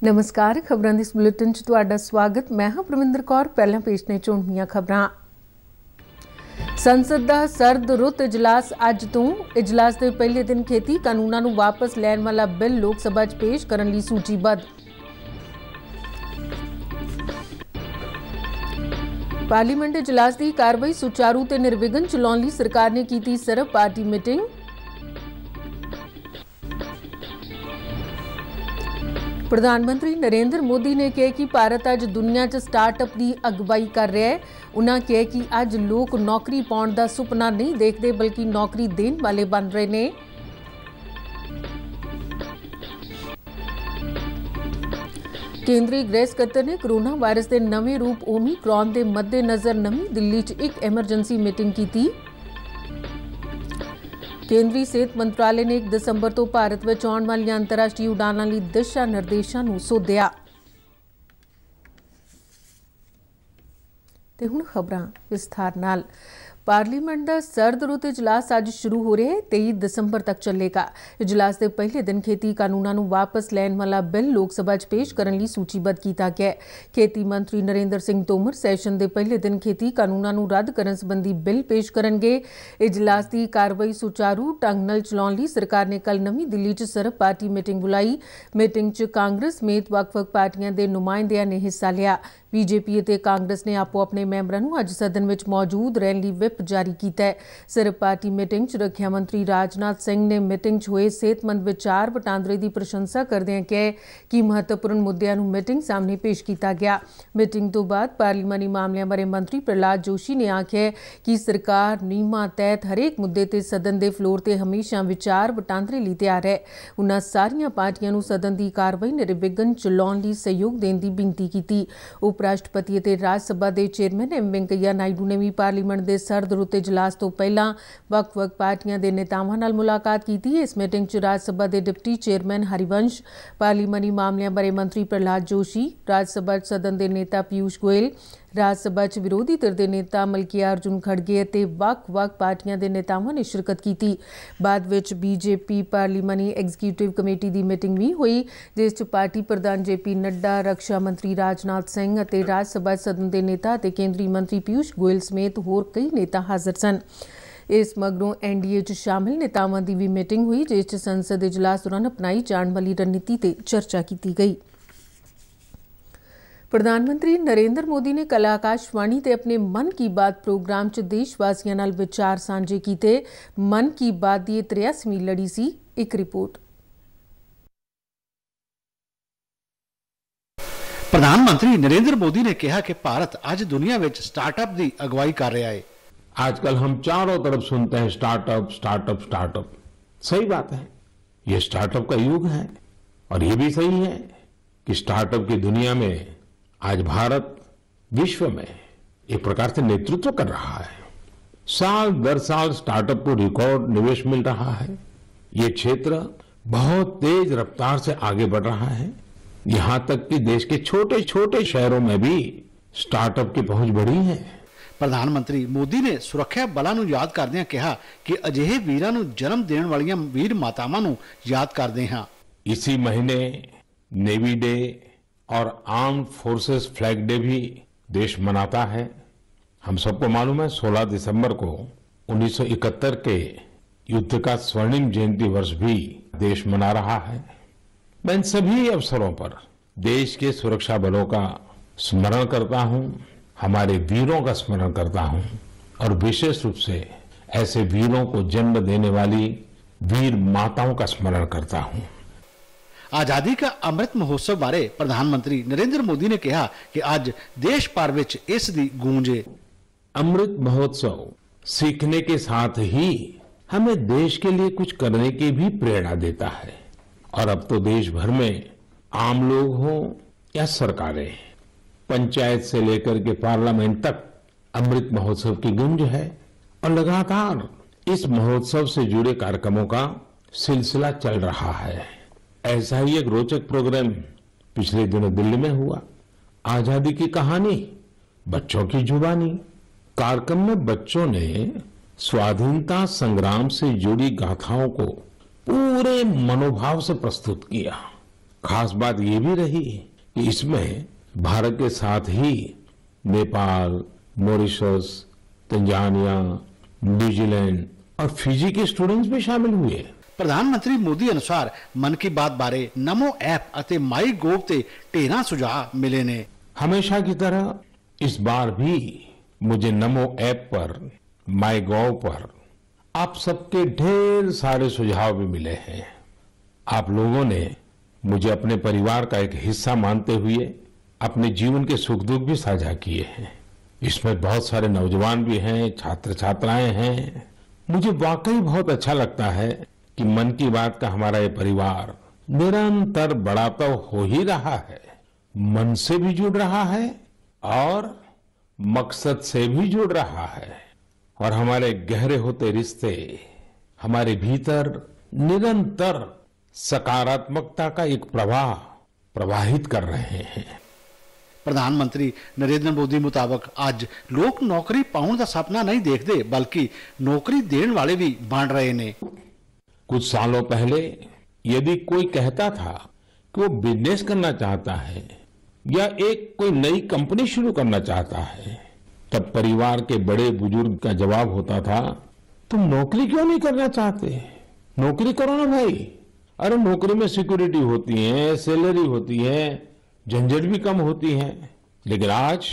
नमस्कार, खबरां दे इस बुलेटिन च तुहाडा स्वागत। मैं हां परमिंदर कौर। पहलां पेश ने चोणवीआं खबरां। संसद दा सरद रुत इजलास अज तों। इजलास दे पहले दिन खेती कानूनां नूं वापस लैण वाला बिल लोक सभा च पेश करन लई सूचीबद्ध। पार्लीमेंट इजलास की कार्रवाई सुचारू ते निर्विघन चलाउण लई सरकार ने कीती सर्व पार्टी मीटिंग। प्रधानमंत्री नरेंद्र मोदी ने कहा कि भारत अज दुनिया च स्टार्टअप की अगवाई कर रहा है। उन्होंने कहा कि अज लोग नौकरी पाउण का सुपना नहीं देखते बल्कि नौकरी देने वाले बन रहे हैं। केंद्रीय गृह सकत्तर ने कोरोना वायरस के नवे रूप ओमिक्रॉन के मद्देनज़र नवी दिल्ली च एक एमरजेंसी मीटिंग की। केंद्रीय सेहत मंत्रालय ने 1 दिसंबर तो भारत में आने वाली अंतरराष्ट्रीय उड़ानों लिए दिशा निर्देशों को सोधिया। ते हुण खबरां विस्तार नाल। पार्लीमेंट का सरद रुत इजलास अज शुरू हो रहा है, 23 दिसंबर तक चलेगा। इजलास के पहले दिन खेती कानूनों को वापस लैण वाला बिल लोक सभा च पेश करने लई सूचीबद्ध किया गया है। खेती मंत्री नरेंद्र सिंह तोमर सैशन के पहले दिन खेती कानूनों को रद्द करने संबंधी बिल पेश करेंगे। इजलास की कार्रवाई सुचारू ढंग नाल चलाउण लई सरकार ने कल नवी दिल्ली च सर्व पार्टी मीटिंग बुलाई। मीटिंग च कांग्रेस समेत वख-वख पार्टियां दे नुमाइंदियां ने हिस्सा लिया। बीजेपी और कांग्रेस ने आपो अपने मैंबरां नूं अज सदन में मौजूद रहने लई विप जारी किया है। सर्व पार्टी मीटिंग च रक्षा मंत्री राजनाथ सिंह ने मीटिंग च होए सेहतमंद विचार वटांदरे की प्रशंसा करदे कहा कि महत्वपूर्ण मुद्दों नूं मीटिंग सामने पेश किया गया। मीटिंग तो बाद पार्लीमानी मामलों बारे मंत्री प्रहलाद जोशी ने आख्या कि सरकार नियमां तहत हरेक मुद्दे ते सदन के फ्लोर ते हमेशा विचार वटांदरे लई तैयार है। उन्हां सारियां पार्टियां नूं सदन की कार्रवाई निर्विघन चलाउण लई सहयोग देण दी बेनती की। उपराष्ट्रपति और राज सभा के चेयरमैन एम वेंकैया नायडू ने भी पार्लीमेंट के सरद रुत इजलास तो पहला वख-वख पार्टियां के नेतावां नाल मुलाकात की। इस मीटिंग च राज सभा के डिप्टी चेयरमैन हरिवंश, पार्लीमानी मामलों बारे मंत्री प्रहलाद जोशी, राज सभा सदन के नेता पीयूष गोयल, राज सभा च विरोधी धिर के नेता मलकिया अर्जुन खड़गे और वख-वख पार्टियां के नेतावां ने शिरकत की। बाद विच बीजेपी पार्लीमानी एग्जीक्यूटिव कमेटी की मीटिंग भी हुई, जिस पार्टी प्रधान JP नड्डा, रक्षा मंत्री राजनाथ सिंह और राज सभा सदन के नेता और केंद्रीय मंत्री पीयूष गोयल समेत होर कई नेता हाजिर सन। इस मगरों NDA च शामिल नेतावां की भी मीटिंग हुई, जिस संसद इजलास दौरान अपनाई जाने वाली रणनीति ते चर्चा की गई। प्रधानमंत्री नरेंद्र मोदी ने कल आकाशवाणी ते अपने मन की बात प्रोग्राम च देशवासियों नाल विचार साझे किए। मन की बात की 83वीं लड़ी सी। एक रिपोर्ट। प्रधानमंत्री नरेंद्र मोदी ने कहा कि भारत आज दुनिया में स्टार्टअप की अगवाई कर रहा है। आजकल हम चारों तरफ सुनते हैं स्टार्टअप स्टार्टअप स्टार्टअप। सही बात है, ये स्टार्टअप का युग है और ये भी सही है कि स्टार्टअप की दुनिया में आज भारत विश्व में एक प्रकार से नेतृत्व कर रहा है। साल दर साल स्टार्टअप को रिकॉर्ड निवेश मिल रहा है। ये क्षेत्र बहुत तेज रफ्तार से आगे बढ़ रहा है। यहां तक कि देश के छोटे छोटे शहरों में भी स्टार्टअप की पहुंच बढ़ी है। प्रधानमंत्री मोदी ने सुरक्षा बलों नूं याद करदे कहा कि अजिहे वीरां नूं जन्म देने वालियां वीर मातावां नूं याद करदे हां। इसी महीने नेवी डे और आर्म्ड फोर्सेस फ्लैग डे भी देश मनाता है। हम सबको मालूम है 16 दिसंबर को 1971 के युद्ध का स्वर्णिम जयंती वर्ष भी देश मना रहा है। मैं इन सभी अवसरों पर देश के सुरक्षा बलों का स्मरण करता हूं, हमारे वीरों का स्मरण करता हूं और विशेष रूप से ऐसे वीरों को जन्म देने वाली वीर माताओं का स्मरण करता हूं। आजादी का अमृत महोत्सव बारे प्रधानमंत्री नरेंद्र मोदी ने कहा कि आज देश भर में इस दी गूंज है। अमृत महोत्सव सीखने के साथ ही हमें देश के लिए कुछ करने की भी प्रेरणा देता है और अब तो देश भर में आम लोग हों या सरकारें, पंचायत से लेकर के पार्लियामेंट तक अमृत महोत्सव की गूंज है और लगातार इस महोत्सव से जुड़े कार्यक्रमों का सिलसिला चल रहा है। ऐसा ही एक रोचक प्रोग्राम पिछले दिनों दिल्ली में हुआ। आजादी की कहानी बच्चों की जुबानी। कार्यक्रम में बच्चों ने स्वाधीनता संग्राम से जुड़ी गाथाओं को पूरे मनोभाव से प्रस्तुत किया। खास बात ये भी रही कि इसमें भारत के साथ ही नेपाल, मॉरिशस, तंजानिया, न्यूजीलैंड और फिजी के स्टूडेंट्स भी शामिल हुए। प्रधानमंत्री मोदी अनुसार मन की बात बारे नमो ऐप ਅਤੇ माई गोव ਤੇ ਢੇਰਾਂ सुझाव मिले ने। हमेशा की तरह इस बार भी मुझे नमो ऐप पर, माई गोव पर आप सबके ढेर सारे सुझाव भी मिले हैं। आप लोगों ने मुझे अपने परिवार का एक हिस्सा मानते हुए अपने जीवन के सुख दुख भी साझा किए हैं। इसमें बहुत सारे नौजवान भी हैं, छात्र छात्राएं हैं। मुझे वाकई बहुत अच्छा लगता है कि मन की बात का हमारा ये परिवार निरंतर बड़ा तो हो ही रहा है, मन से भी जुड़ रहा है और मकसद से भी जुड़ रहा है, और हमारे गहरे होते रिश्ते हमारे भीतर निरंतर सकारात्मकता का एक प्रवाह प्रवाहित कर रहे हैं। प्रधानमंत्री नरेंद्र मोदी मुताबिक आज लोग नौकरी पाउण का सपना नहीं देखते, बल्कि नौकरी देने वाले भी बन रहे ने। कुछ सालों पहले यदि कोई कहता था कि वो बिजनेस करना चाहता है या एक कोई नई कंपनी शुरू करना चाहता है, तब परिवार के बड़े बुजुर्ग का जवाब होता था, तुम नौकरी क्यों नहीं करना चाहते? नौकरी करो ना भाई। अरे नौकरी में सिक्योरिटी होती है, सैलरी होती है, झंझट भी कम होती है। लेकिन आज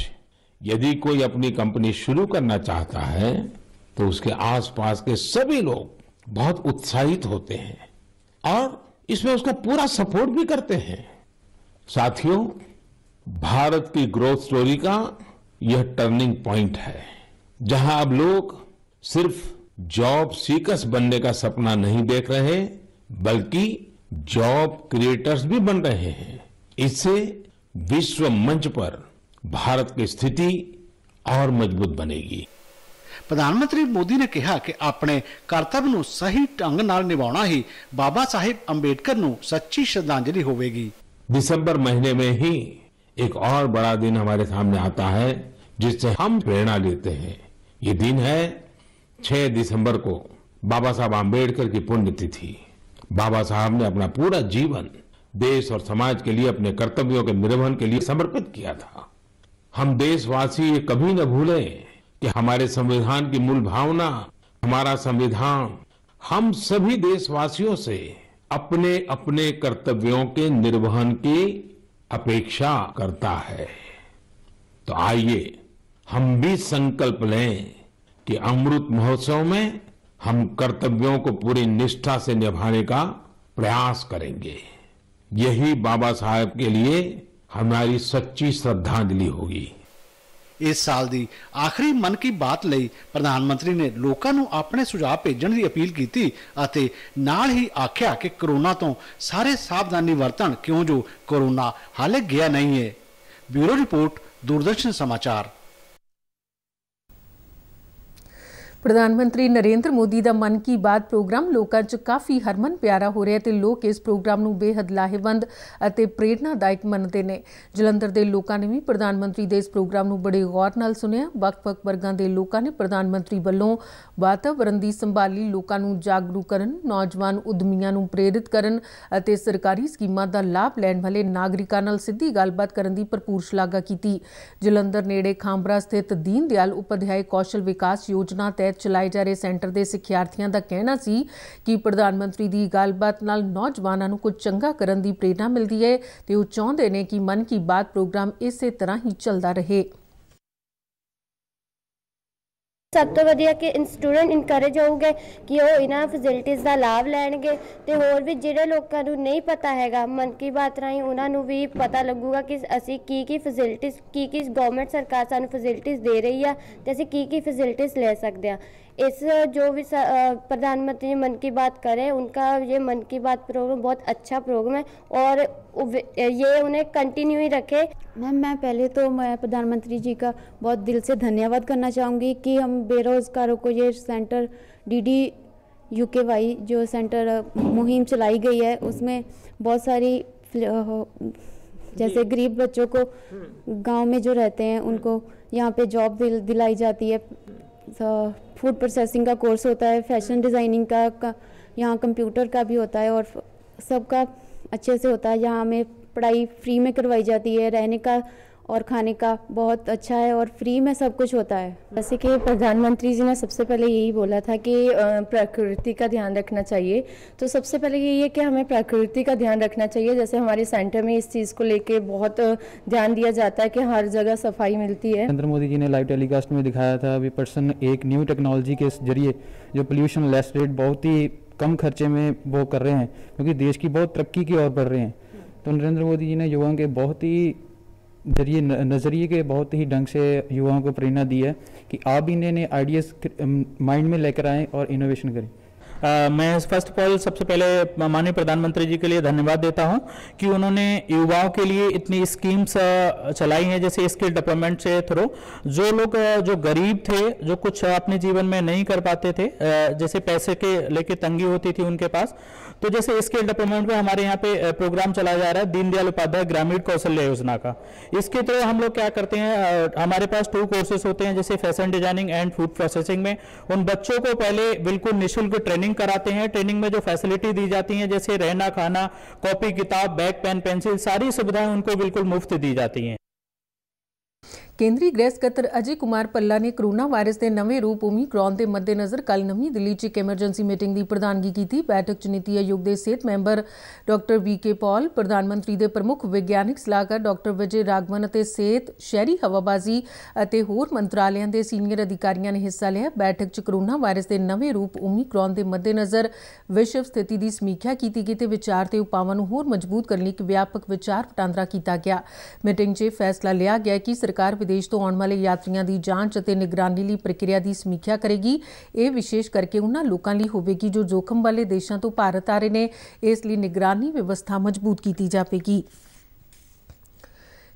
यदि कोई अपनी कंपनी शुरू करना चाहता है तो उसके आसपास के सभी लोग बहुत उत्साहित होते हैं और इसमें उसका पूरा सपोर्ट भी करते हैं। साथियों, भारत की ग्रोथ स्टोरी का यह टर्निंग पॉइंट है, जहां अब लोग सिर्फ जॉब सीकर्स बनने का सपना नहीं देख रहे, बल्कि जॉब क्रिएटर्स भी बन रहे हैं। इससे विश्व मंच पर भारत की स्थिति और मजबूत बनेगी। प्रधानमंत्री मोदी ने कहा कि अपने कर्तव्य ਨੂੰ सही ढंग ਨਾਲ निभाना ही बाबा साहेब अंबेडकर ਨੂੰ सच्ची श्रद्धांजलि होवेगी। दिसंबर महीने में ही एक और बड़ा दिन हमारे सामने आता है जिससे हम प्रेरणा लेते हैं। ये दिन है 6 दिसंबर को बाबा साहब अंबेडकर की पुण्यतिथि। बाबा साहब ने अपना पूरा जीवन देश और समाज के लिए अपने कर्तव्यों के निर्वहन के लिए समर्पित किया था। हम देशवासी ये कभी न भूलें कि हमारे संविधान की मूल भावना, हमारा संविधान हम सभी देशवासियों से अपने अपने कर्तव्यों के निर्वहन की अपेक्षा करता है। तो आइए हम भी संकल्प लें कि अमृत महोत्सव में हम कर्तव्यों को पूरी निष्ठा से निभाने का प्रयास करेंगे। यही बाबा साहब के लिए हमारी सच्ची श्रद्धांजलि होगी। इस साल दी आखिरी मन की बात लई प्रधानमंत्री ने लोगों ਨੂੰ ਆਪਣੇ ਸੁਝਾਅ ਭੇਜਣ ਦੀ ਅਪੀਲ ਕੀਤੀ ਅਤੇ ਨਾਲ ਹੀ ਆਖਿਆ ਕਿ कोरोना तो सारे सावधानी वरतन क्यों जो कोरोना हाले गया नहीं है। ब्यूरो रिपोर्ट, दूरदर्शन समाचार। प्रधानमंत्री नरेंद्र मोदी का मन की बात प्रोग्राम लोगों च काफ़ी हरमन प्यारा हो रहा है तो लोग इस प्रोग्राम ਨੂੰ बेहद लाहेवंद ਅਤੇ प्रेरणादायक ਮੰਨਦੇ ਨੇ। ਜਲੰਧਰ ਦੇ ਲੋਕਾਂ ਨੇ ਵੀ ਪ੍ਰਧਾਨਮੰਤਰੀ ਦੇ ਇਸ ਪ੍ਰੋਗਰਾਮ ਨੂੰ ਬੜੇ ਗੌਰ ਨਾਲ ਸੁਣਿਆ। ਵੱਖ-ਵੱਖ ਵਰਗਾਂ ਦੇ ਲੋਕਾਂ ਨੇ ਪ੍ਰਧਾਨਮੰਤਰੀ ਵੱਲੋਂ ਵਾਤਾਵਰਣ ਦੀ ਸੰਭਾਲ ਲਈ ਲੋਕਾਂ ਨੂੰ ਜਾਗਰੂਕ ਕਰਨ, ਨੌਜਵਾਨ ਉਦਮੀਆਂ ਨੂੰ ਪ੍ਰੇਰਿਤ ਕਰਨ ਅਤੇ ਸਰਕਾਰੀ ਸਕੀਮਾਂ ਦਾ ਲਾਭ ਲੈਣ ਵਾਲੇ ਨਾਗਰਿਕਾਂ ਨਾਲ ਸਿੱਧੀ ਗੱਲਬਾਤ ਕਰਨ ਦੀ ਭਰਪੂਰ ਸ਼ਲਾਘਾ ਕੀਤੀ। ਜਲੰਧਰ ਨੇੜੇ ਖਾਂਬਰਾ ਸਥਿਤ ਦੀਨ ਦਿਆਲ ਉਪਾਧਿਆਏ ਕੌਸ਼ਲ ਵਿਕਾਸ ਯੋਜਨਾ ਤਹਿਤ चलाए जा रहे सेंटर के सिक्ख्यार्थियों का कहना सी कि प्रधानमंत्री की गलबात नाल नौजवानों को कुछ चंगा करने की प्रेरणा मिलती है तो वो चाहते हैं कि मन की बात प्रोग्राम इस तरह ही चलता रहे। सब तो वधिया कि स्टूडेंट इनकरेज होगे कि वो इन्हां फैसिलिटीज़ का लाभ लैणगे ते होर भी जिहड़े लोकां नूं नहीं पता हैगा मन की बात राहीं उन्हां नूं भी पता लगूगा कि असीं की फैसिलिटीज़ की गवर्नमेंट सरकार सानूं फैसिलिटीज़ दे रही है ते असीं की फैसिलिटीज़ ले सकते हैं। इस जो भी प्रधानमंत्री मन की बात करें उनका ये मन की बात प्रोग्राम बहुत अच्छा प्रोग्राम है और ये उन्हें कंटिन्यू ही रखे। मैं पहले तो मैं प्रधानमंत्री जी का बहुत दिल से धन्यवाद करना चाहूँगी कि हम बेरोज़गारों को ये सेंटर DDUKY जो सेंटर मुहिम चलाई गई है उसमें बहुत सारी जैसे गरीब बच्चों को गांव में जो रहते हैं उनको यहाँ पे जॉब दिलाई जाती है। फूड प्रोसेसिंग का कोर्स होता है, फैशन डिज़ाइनिंग का यहाँ कंप्यूटर का भी होता है और सबका अच्छे से होता है। यहाँ हमें पढ़ाई फ्री में करवाई जाती है, रहने का और खाने का बहुत अच्छा है और फ्री में सब कुछ होता है। जैसे कि प्रधानमंत्री जी ने सबसे पहले यही बोला था कि प्रकृति का ध्यान रखना चाहिए, तो सबसे पहले यही है कि हमें प्रकृति का ध्यान रखना चाहिए। जैसे हमारे सेंटर में इस चीज़ को लेके बहुत ध्यान दिया जाता है कि हर जगह सफाई मिलती है। नरेंद्र मोदी जी ने लाइव टेलीकास्ट में दिखाया था विपर्सन एक न्यू टेक्नोलॉजी के जरिए जो पोल्यूशन लेस रेट बहुत ही कम खर्चे में वो कर रहे हैं, क्योंकि देश की बहुत तरक्की की ओर बढ़ रहे हैं। तो नरेंद्र मोदी जी ने युवाओं के बहुत ही जरिए नज़रिए के बहुत ही ढंग से युवाओं को प्रेरणा दी है कि आप भी नए नए आइडियाज़ माइंड में लेकर आएँ और इनोवेशन करें। मैं फर्स्ट ऑफ ऑल सबसे पहले माननीय प्रधानमंत्री जी के लिए धन्यवाद देता हूं कि उन्होंने युवाओं के लिए इतनी स्कीम्स चलाई हैं, जैसे स्किल डेवलपमेंट से थ्रू जो लोग जो गरीब थे, जो कुछ अपने जीवन में नहीं कर पाते थे, जैसे पैसे के लेके तंगी होती थी उनके पास, तो जैसे स्किल डेवलपमेंट में हमारे यहाँ पे प्रोग्राम चलाया जा रहा है दीनदयाल उपाध्याय ग्रामीण कौशल्य योजना का। इसके थ्रू हम लोग क्या करते हैं, हमारे पास 2 कोर्सेज होते हैं, जैसे fashion designing and food processing में उन बच्चों को पहले बिल्कुल निःशुल्क ट्रेनिंग कराते हैं। ट्रेनिंग में जो फैसिलिटी दी जाती है जैसे रहना, खाना, कॉपी किताब, बैग, पेन, पेंसिल, सारी सुविधाएं उनको बिल्कुल मुफ्त दी जाती हैं। ਕੇਂਦਰੀ ਗ੍ਰਹਿ ਸਕੱਤਰ ਅਜੇ ਕੁਮਾਰ ਪੱਲਾ ਨੇ ਕਰੋਨਾ ਵਾਇਰਸ ਦੇ ਨਵੇਂ ਰੂਪ ਓਮੀਕਰੌਨ ਦੇ ਮੱਦੇਨਜ਼ਰ ਕੱਲ੍ਹ ਨਵੀਂ ਦਿੱਲੀ 'ਚ ਇੱਕ ਐਮਰਜੈਂਸੀ ਮੀਟਿੰਗ ਦੀ ਪ੍ਰਧਾਨਗੀ ਕੀਤੀ। ਬੈਠਕ 'ਚ ਨੀਤੀ ਆਯੋਗ ਦੇ ਸਿਹਤ ਮੈਂਬਰ ਡਾਕਟਰ VK ਪੌਲ, ਪ੍ਰਧਾਨ ਮੰਤਰੀ ਦੇ ਪ੍ਰਮੁੱਖ ਵਿਗਿਆਨਕ ਸਲਾਹਕਾਰ ਡਾਕਟਰ ਵਿਜੇ ਰਾਘਵਨ ਅਤੇ ਸਿਹਤ, ਸ਼ਹਿਰੀ ਹਵਾਬਾਜ਼ੀ ਅਤੇ ਹੋਰ ਮੰਤਰਾਲਿਆਂ ਦੇ ਸੀਨੀਅਰ ਅਧਿਕਾਰੀਆਂ ਨੇ ਹਿੱਸਾ ਲਿਆ। ਬੈਠਕ 'ਚ ਕਰੋਨਾ ਵਾਇਰਸ ਦੇ ਨਵੇਂ ਰੂਪ ਓਮੀਕਰੌਨ ਦੇ ਮੱਦੇਨਜ਼ਰ ਵਿਸ਼ਵ ਸਥਿਤੀ ਦੀ ਸਮੀਖਿਆ ਕੀਤੀ ਗਈ ਤੇ ਵਿਚਾਰ ਤੇ ਉਪਾਵਾਂ ਨੂੰ ਹੋਰ ਮਜ਼ਬੂਤ ਕਰਨ ਲਈ ਇੱਕ ਵਿਆਪਕ ਵਿਚਾਰ ਵਟਾਂਦਰਾ ਕੀਤਾ ਗਿਆ। ਮੀਟਿੰਗ 'ਚ ਫੈਸਲਾ ਲਿਆ ਗਿਆ ਕਿ ਸਰਕਾਰ ਵਿਦੇਸ਼ ਤੋਂ ਆਉਣ ਵਾਲੇ ਯਾਤਰੀਆਂ ਦੀ ਜਾਂਚ ਅਤੇ ਨਿਗਰਾਨੀ ਲਈ ਪ੍ਰਕਿਰਿਆ ਦੀ ਸਮੀਖਿਆ ਕਰੇਗੀ। ਇਹ ਵਿਸ਼ੇਸ਼ ਕਰਕੇ ਉਹਨਾਂ ਲੋਕਾਂ ਲਈ ਹੋਵੇਗੀ ਜੋ ਜੋਖਮ ਵਾਲੇ ਦੇਸ਼ਾਂ ਤੋਂ ਭਾਰਤ ਆ ਰਹੇ ਨੇ, ਇਸ ਲਈ ਨਿਗਰਾਨੀ ਵਿਵਸਥਾ ਮਜ਼ਬੂਤ ਕੀਤੀ ਜਾਵੇਗੀ।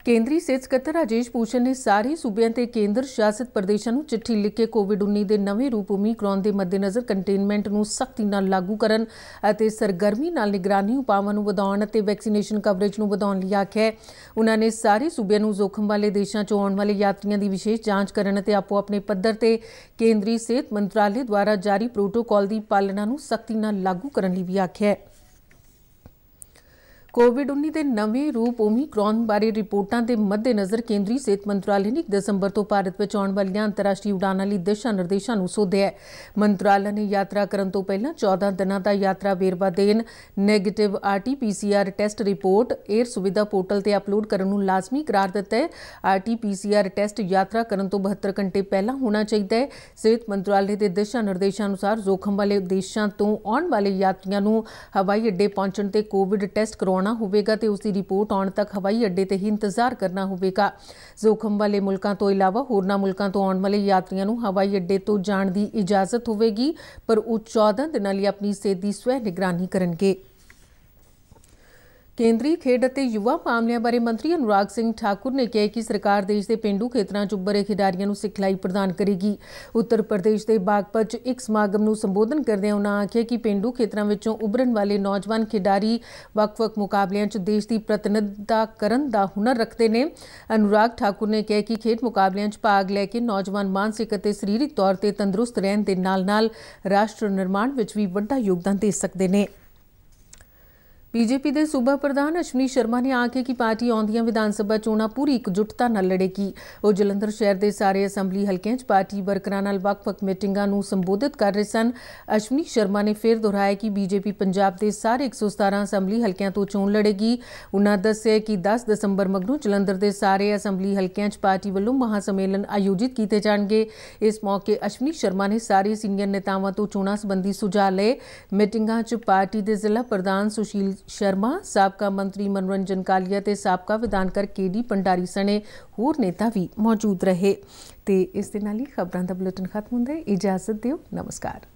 ਕੇਂਦਰੀ ਸਿਹਤ ਸਕੱਤਰ ਰਾਜੇਸ਼ ਭੂਸ਼ਣ ਨੇ ਸਾਰੇ ਸੂਬਿਆਂ ਤੇ ਕੇਂਦਰ ਸ਼ਾਸਿਤ ਪ੍ਰਦੇਸ਼ਾਂ ਨੂੰ ਚਿੱਠੀ ਲਿਖ ਕੇ ਕੋਵਿਡ-19 ਦੇ ਨਵੇਂ ਰੂਪ ਓਮੀਕਰੌਨ ਦੇ ਮੱਦੇਨਜ਼ਰ ਕੰਟੇਨਮੈਂਟ ਨੂੰ ਸਖਤੀ ਨਾਲ ਲਾਗੂ ਕਰਨ ਅਤੇ ਸਰਗਰਮੀ ਨਾਲ ਨਿਗਰਾਨੀ ਉਪਾਵਾਂ ਨੂੰ ਵਧਾਉਣ ਅਤੇ ਵੈਕਸੀਨੇਸ਼ਨ ਕਵਰੇਜ ਨੂੰ ਵਧਾਉਣ ਲਈ ਆਖਿਆ। ਉਨ੍ਹਾਂ ਨੇ ਸਾਰੇ ਸੂਬਿਆਂ ਨੂੰ ਜੋਖਮ ਵਾਲੇ ਦੇਸ਼ਾਂ 'ਚੋਂ ਆਉਣ ਵਾਲੇ ਯਾਤਰੀਆਂ ਦੀ ਵਿਸ਼ੇਸ਼ ਜਾਂਚ ਕਰਨ ਅਤੇ ਆਪੋ ਆਪਣੇ ਪੱਧਰ ਤੇ ਕੇਂਦਰੀ ਸਿਹਤ ਮੰਤਰਾਲੇ ਦੁਆਰਾ ਜਾਰੀ ਪ੍ਰੋਟੋਕਾਲ ਦੀ ਪਾਲਣਾ ਨੂੰ ਸਖਤੀ ਨਾਲ ਲਾਗੂ ਕਰਨ ਲਈ ਵੀ ਆਖਿਆ। ਕੋਵਿਡ-19 ਦੇ ਨਵੇਂ ਰੂਪ ਓਮੀਕਰੌਨ ਬਾਰੇ ਰਿਪੋਰਟਾਂ ਦੇ ਮੱਦੇਨਜ਼ਰ ਕੇਂਦਰੀ ਸਿਹਤ ਮੰਤਰਾਲੇ ਨੇ 1 ਦਸੰਬਰ ਤੋਂ ਭਾਰਤ ਵਿੱਚ ਆਉਣ ਵਾਲੀਆਂ ਅੰਤਰਰਾਸ਼ਟਰੀ ਉਡਾਨਾਂ ਲਈ ਦਿਸ਼ਾ ਨਿਰਦੇਸ਼ਾਂ ਨੂੰ ਸੋਧਿਆ। ਮੰਤਰਾਲਾ ਨੇ ਯਾਤਰਾ ਕਰਨ ਤੋਂ ਪਹਿਲਾਂ 14 ਦਿਨਾਂ ਦਾ ਯਾਤਰਾ ਵੇਰਵਾ ਦੇਣ, negative RT-PCR test report air ਸੁਵਿਧਾ ਪੋਰਟਲ ਤੇ ਅਪਲੋਡ ਕਰਨ ਨੂੰ ਲਾਜ਼ਮੀ ਕਰਾਰ ਦਿੱਤਾ ਹੈ। RT-PCR ਟੈਸਟ ਯਾਤਰਾ ਕਰਨ ਤੋਂ 72 ਘੰਟੇ ਪਹਿਲਾਂ ਹੋਣਾ ਚਾਹੀਦਾ ਹੈ। ਸਿਹਤ ਮੰਤਰਾਲੇ ਦੇ ਦਿਸ਼ਾ ਨਿਰਦੇਸ਼ਾਂ ਅਨੁਸਾਰ ਜੋਖਮ ਵਾਲੇ ਦੇਸ਼ਾਂ ਤੋਂ ਆਉਣ ਵਾਲੇ ਯਾਤਰੀਆਂ ਨੂੰ ਹਵਾਈ ਅੱਡੇ ਪਹੁੰਚਣ ਤੇ ਕੋਵਿਡ ਟੈਸਟ ਕਰਵਾਉਣਾ ਹੋਵੇਗਾ ਤੇ ਉਸ ਦੀ ਰਿਪੋਰਟ ਆਉਣ ਤੱਕ ਹਵਾਈ ਅੱਡੇ ਤੇ ਹੀ ਇੰਤਜ਼ਾਰ ਕਰਨਾ ਹੋਵੇਗਾ। ਜੋਖਮ ਵਾਲੇ ਮੁਲਕਾਂ ਤੋਂ ਇਲਾਵਾ ਹੋਰਨਾਂ ਮੁਲਕਾਂ ਤੋਂ ਆਉਣ ਵਾਲੇ ਯਾਤਰੀਆਂ ਨੂੰ ਹਵਾਈ ਅੱਡੇ ਤੋਂ ਜਾਣ ਦੀ ਇਜਾਜ਼ਤ ਹੋਵੇਗੀ, ਪਰ ਉਹ 14 ਦਿਨਾਂ ਲਈ ਆਪਣੀ ਸਿਹਤ ਦੀ ਸਵੈ ਨਿਗਰਾਨੀ ਕਰਨਗੇ। ਕੇਂਦਰੀ ਖੇਡ ਅਤੇ ਯੁਵਾ ਮਾਮਲਿਆਂ ਬਾਰੇ ਮੰਤਰੀ ਅਨੁਰਾਗ ਸਿੰਘ ਠਾਕੁਰ ਨੇ ਕਿਹਾ ਕਿ ਸਰਕਾਰ ਦੇਸ਼ ਦੇ ਪੇਂਡੂ ਖੇਤਰਾਂ 'ਚ ਉੱਭਰੇ ਖਿਡਾਰੀਆਂ ਨੂੰ ਸਿਖਲਾਈ ਪ੍ਰਦਾਨ ਕਰੇਗੀ। ਉੱਤਰ ਪ੍ਰਦੇਸ਼ ਦੇ ਬਾਗਪਤ 'ਚ ਇੱਕ ਸਮਾਗਮ ਨੂੰ ਸੰਬੋਧਨ ਕਰਦਿਆਂ ਉਨ੍ਹਾਂ ਆਖਿਆ ਕਿ ਪੇਂਡੂ ਖੇਤਰਾਂ ਵਿੱਚੋਂ ਉੱਭਰਨ ਵਾਲੇ ਨੌਜਵਾਨ ਖਿਡਾਰੀ ਵੱਖ-ਵੱਖ ਮੁਕਾਬਲਿਆਂ 'ਚ ਦੇਸ਼ ਦੀ ਪ੍ਰਤੀਨਿਧਤਾ ਕਰਨ ਦਾ ਹੁਨਰ ਰੱਖਦੇ ਨੇ। ਅਨੁਰਾਗ ਠਾਕੁਰ ਨੇ ਕਿਹਾ ਕਿ ਖੇਡ ਮੁਕਾਬਲਿਆਂ 'ਚ ਭਾਗ ਲੈ ਕੇ ਨੌਜਵਾਨ ਮਾਨਸਿਕ ਅਤੇ ਸਰੀਰਕ ਤੌਰ ਤੇ ਤੰਦਰੁਸਤ ਰਹਿਣ ਦੇ ਨਾਲ-ਨਾਲ ਰਾਸ਼ਟਰ ਨਿਰਮਾਣ ਵਿੱਚ ਵੀ ਵੱਡਾ ਯੋਗਦਾਨ ਦੇ ਸਕਦੇ ਨੇ। बीजेपी के सूबा प्रधान अश्विनी शर्मा ने आखे कि पार्टी आउंदियां विधान सभा चोणां पूरी एकजुटता नाल लड़ेगी। वो जलंधर शहर के सारे असैंबली हलकों पार्टी वर्करां नाल वख-वख मीटिंगां नूं संबोधित कर रहे सन। अश्विनी शर्मा ने फिर दोहराया कि बीजेपी पंजाब के सारे 117 असैंबली हलकों तो चोण लड़ेगी। उन्होंने दस्सिया कि 10 दसंबर मगरों जलंधर के सारे असैंबली हलकों पार्टी वालों महासम्मेलन आयोजित किए जाएंगे। इस मौके अश्विनी शर्मा ने सारे सीनियर नेतावां तो चोणां संबंधी सुझाव लए। मीटिंगां च पार्टी के जिला प्रधान सुशील शर्मा, साबका मंत्री मनोरंजन कालिया ते साबका विधानकर KD भंडारी सने होर नेता भी मौजूद रहे। ते इस दे नाल ही खबरां दा बुलेटिन खत्म हुंदा है। इजाजत दिओ, नमस्कार।